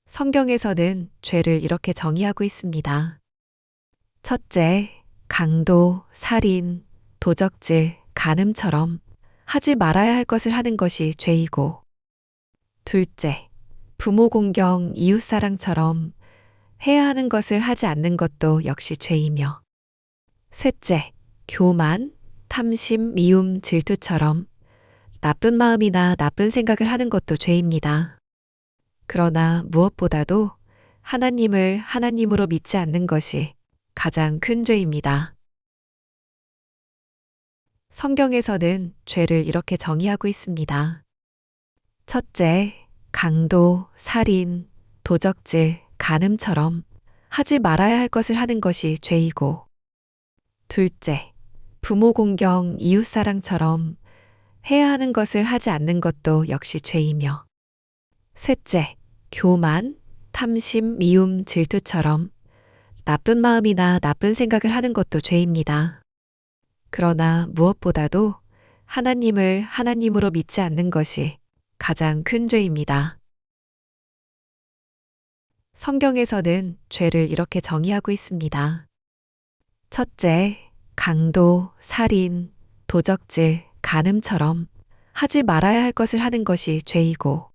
성경에서는 죄를 이렇게 정의하고 있습니다. 첫째, 강도, 살인, 도적질, 간음처럼 하지 말아야 할 것을 하는 것이 죄이고, 둘째, 부모 공경, 이웃사랑처럼 해야 하는 것을 하지 않는 것도 역시 죄이며, 셋째, 교만, 탐심, 미움, 질투처럼 나쁜 마음이나 나쁜 생각을 하는 것도 죄입니다. 그러나 무엇보다도 하나님을 하나님으로 믿지 않는 것이 가장 큰 죄입니다. 성경에서는 죄를 이렇게 정의하고 있습니다. 첫째, 강도, 살인, 도적질, 간음처럼 하지 말아야 할 것을 하는 것이 죄이고, 둘째, 부모 공경, 이웃사랑처럼 해야 하는 것을 하지 않는 것도 역시 죄이며, 셋째, 교만, 탐심, 미움, 질투처럼 나쁜 마음이나 나쁜 생각을 하는 것도 죄입니다. 그러나 무엇보다도 하나님을 하나님으로 믿지 않는 것이 가장 큰 죄입니다. 성경에서는 죄를 이렇게 정의하고 있습니다. 첫째, 강도, 살인, 도적질, 간음처럼 하지 말아야 할 것을 하는 것이 죄이고,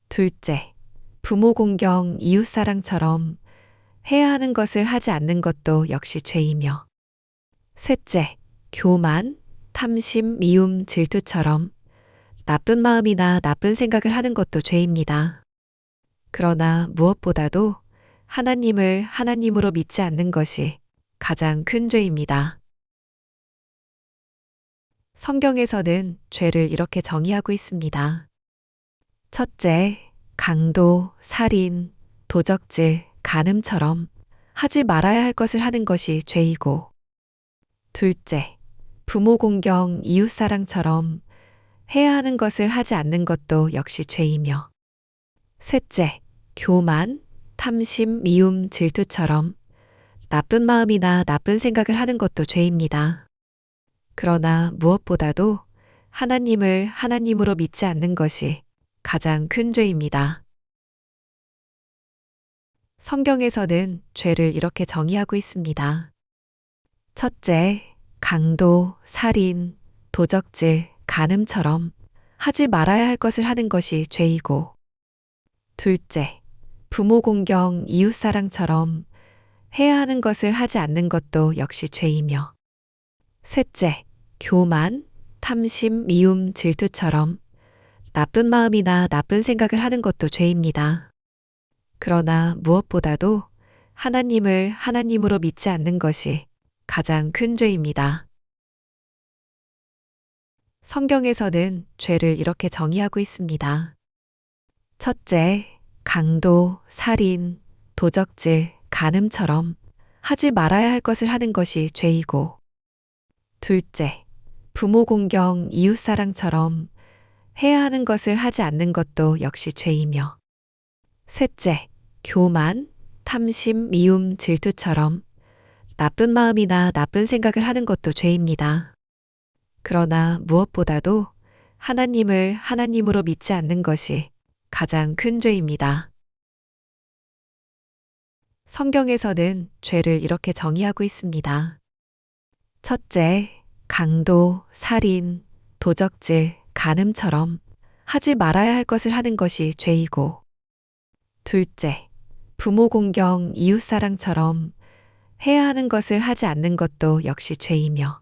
둘째, 부모 공경, 이웃사랑처럼 해야 하는 것을 하지 않는 것도 역시 죄이며, 셋째, 교만, 탐심, 미움, 질투처럼 나쁜 마음이나 나쁜 생각을 하는 것도 죄입니다. 그러나 무엇보다도 하나님을 하나님으로 믿지 않는 것이 가장 큰 죄입니다. 성경에서는 죄를 이렇게 정의하고 있습니다. 첫째, 강도, 살인, 도적질, 간음처럼 하지 말아야 할 것을 하는 것이 죄이고, 둘째, 부모 공경, 이웃사랑처럼 해야 하는 것을 하지 않는 것도 역시 죄이며, 셋째, 교만, 탐심, 미움, 질투처럼 나쁜 마음이나 나쁜 생각을 하는 것도 죄입니다. 그러나 무엇보다도 하나님을 하나님으로 믿지 않는 것이 가장 큰 죄입니다. 성경에서는 죄를 이렇게 정의하고 있습니다. 첫째, 강도, 살인, 도적질, 간음처럼 하지 말아야 할 것을 하는 것이 죄이고, 둘째, 부모 공경, 이웃사랑처럼 해야 하는 것을 하지 않는 것도 역시 죄이며, 셋째, 교만, 탐심, 미움, 질투처럼 나쁜 마음이나 나쁜 생각을 하는 것도 죄입니다. 그러나 무엇보다도 하나님을 하나님으로 믿지 않는 것이 가장 큰 죄입니다. 성경에서는 죄를 이렇게 정의하고 있습니다. 첫째, 강도, 살인, 도적질, 간음처럼 하지 말아야 할 것을 하는 것이 죄이고, 둘째, 부모 공경, 이웃사랑처럼 해야 하는 것을 하지 않는 것도 역시 죄이며, 셋째, 교만, 탐심, 미움, 질투처럼 나쁜 마음이나 나쁜 생각을 하는 것도 죄입니다. 그러나 무엇보다도 하나님을 하나님으로 믿지 않는 것이 가장 큰 죄입니다. 성경에서는 죄를 이렇게 정의하고 있습니다. 첫째, 강도, 살인, 도적질, 간음처럼 하지 말아야 할 것을 하는 것이 죄이고, 둘째, 부모 공경, 이웃사랑처럼 해야 하는 것을 하지 않는 것도 역시 죄이며,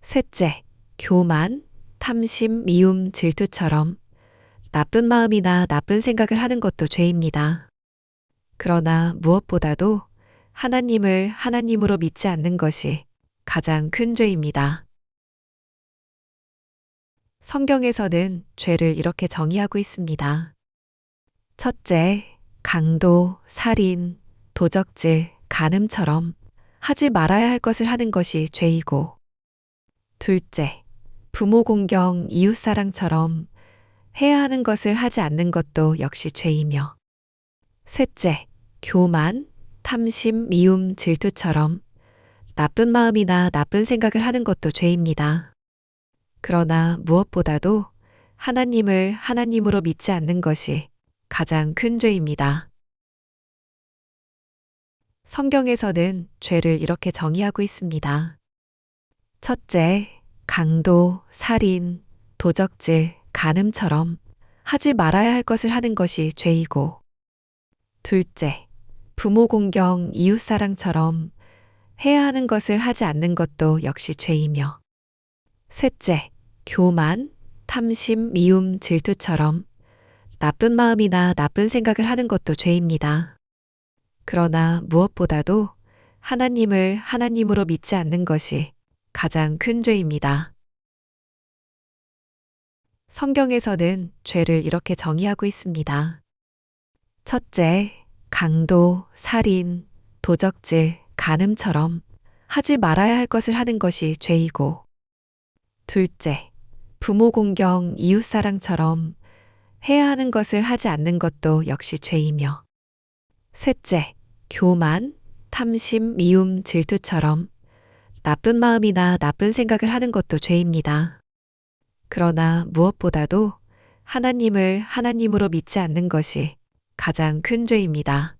셋째, 교만, 탐심, 미움, 질투처럼 나쁜 마음이나 나쁜 생각을 하는 것도 죄입니다. 그러나 무엇보다도 하나님을 하나님으로 믿지 않는 것이 가장 큰 죄입니다. 성경에서는 죄를 이렇게 정의하고 있습니다. 첫째, 강도, 살인, 도적질, 간음처럼 하지 말아야 할 것을 하는 것이 죄이고, 둘째, 부모 공경, 이웃사랑처럼 해야 하는 것을 하지 않는 것도 역시 죄이며, 셋째, 교만, 탐심, 미움, 질투처럼 나쁜 마음이나 나쁜 생각을 하는 것도 죄입니다. 그러나 무엇보다도 하나님을 하나님으로 믿지 않는 것이 가장 큰 죄입니다. 성경에서는 죄를 이렇게 정의하고 있습니다. 첫째, 강도, 살인, 도적질, 간음처럼 하지 말아야 할 것을 하는 것이 죄이고, 둘째, 부모 공경, 이웃사랑처럼 해야 하는 것을 하지 않는 것도 역시 죄이며, 셋째, 교만, 탐심, 미움, 질투처럼 나쁜 마음이나 나쁜 생각을 하는 것도 죄입니다. 그러나 무엇보다도 하나님을 하나님으로 믿지 않는 것이 가장 큰 죄입니다. 성경에서는 죄를 이렇게 정의하고 있습니다. 첫째, 강도, 살인, 도적질, 간음처럼 하지 말아야 할 것을 하는 것이 죄이고, 둘째, 부모 공경, 이웃사랑처럼 해야 하는 것을 하지 않는 것도 역시 죄이며, 셋째, 교만, 탐심, 미움, 질투처럼 나쁜 마음이나 나쁜 생각을 하는 것도 죄입니다. 그러나 무엇보다도 하나님을 하나님으로 믿지 않는 것이 가장 큰 죄입니다.